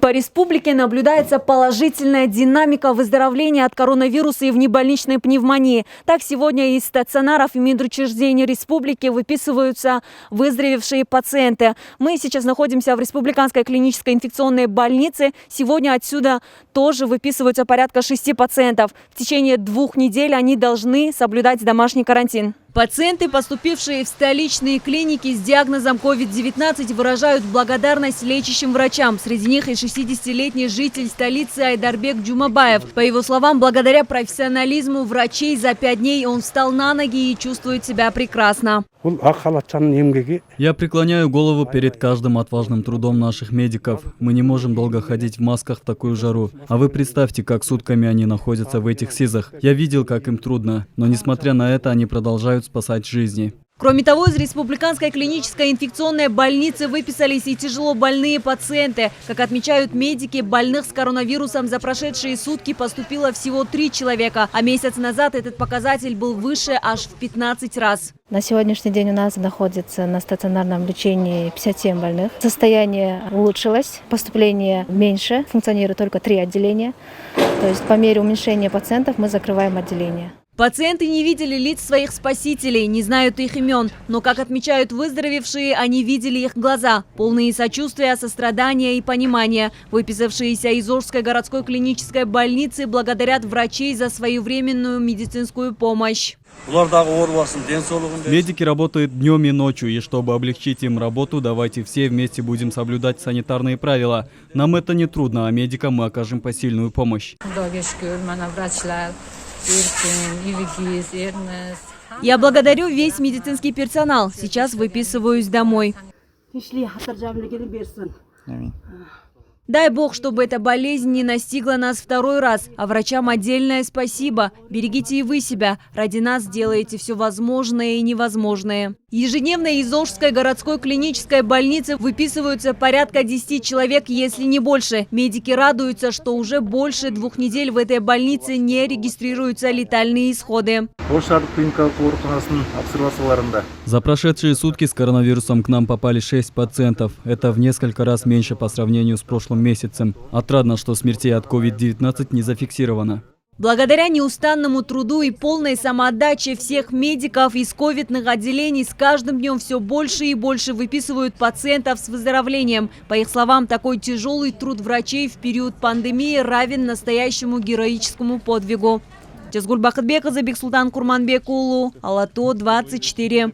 По республике наблюдается положительная динамика выздоровления от коронавируса и внебольничной пневмонии. Так, сегодня из стационаров и медучреждений республики выписываются выздоровевшие пациенты. Мы сейчас находимся в Республиканской клинической инфекционной больнице. Сегодня отсюда тоже выписываются порядка 6 пациентов. В течение 2 недель они должны соблюдать домашний карантин. Пациенты, поступившие в столичные клиники с диагнозом COVID-19, выражают благодарность лечащим врачам. Среди них и 60-летний житель столицы Айдарбек Джумабаев. По его словам, благодаря профессионализму врачей за 5 дней он встал на ноги и чувствует себя прекрасно. Я преклоняю голову перед каждым отважным трудом наших медиков. Мы не можем долго ходить в масках в такую жару. А вы представьте, как сутками они находятся в этих СИЗах. Я видел, как им трудно. Но несмотря на это, они продолжают спасать жизни. Кроме того, из Республиканской клинической инфекционной больницы выписались и тяжело больные пациенты. Как отмечают медики, больных с коронавирусом за прошедшие сутки поступило всего 3 человека. А месяц назад этот показатель был выше аж в 15 раз. На сегодняшний день у нас находится на стационарном лечении 57 больных. Состояние улучшилось, поступление меньше, функционирует только 3 отделения. То есть по мере уменьшения пациентов мы закрываем отделение. Пациенты не видели лиц своих спасителей, не знают их имен. Но, как отмечают выздоровевшие, они видели их глаза, полные сочувствия, сострадания и понимания. Выписавшиеся из Ожской городской клинической больницы благодарят врачей за своевременную медицинскую помощь. Медики работают днем и ночью, и чтобы облегчить им работу, давайте все вместе будем соблюдать санитарные правила. Нам это не трудно, а медикам мы окажем посильную помощь. Я благодарю весь медицинский персонал. Сейчас выписываюсь домой. Дай Бог, чтобы эта болезнь не настигла нас 2-й раз. А врачам отдельное спасибо. Берегите и вы себя. Ради нас делаете все возможное и невозможное. Ежедневно из Ожской городской клинической больницы выписываются порядка 10 человек, если не больше. Медики радуются, что уже больше 2 недель в этой больнице не регистрируются летальные исходы. За прошедшие сутки с коронавирусом к нам попали 6 пациентов. Это в несколько раз меньше по сравнению с прошлым месяцем. Отрадно, что смертей от COVID-19 не зафиксировано. Благодаря неустанному труду и полной самоотдаче всех медиков из ковидных отделений с каждым днем все больше и больше выписывают пациентов с выздоровлением. По их словам, такой тяжелый труд врачей в период пандемии равен настоящему героическому подвигу. Жазгуль Бакытбекова, Бексултан Курманбек уулу, Ала-тоо 24.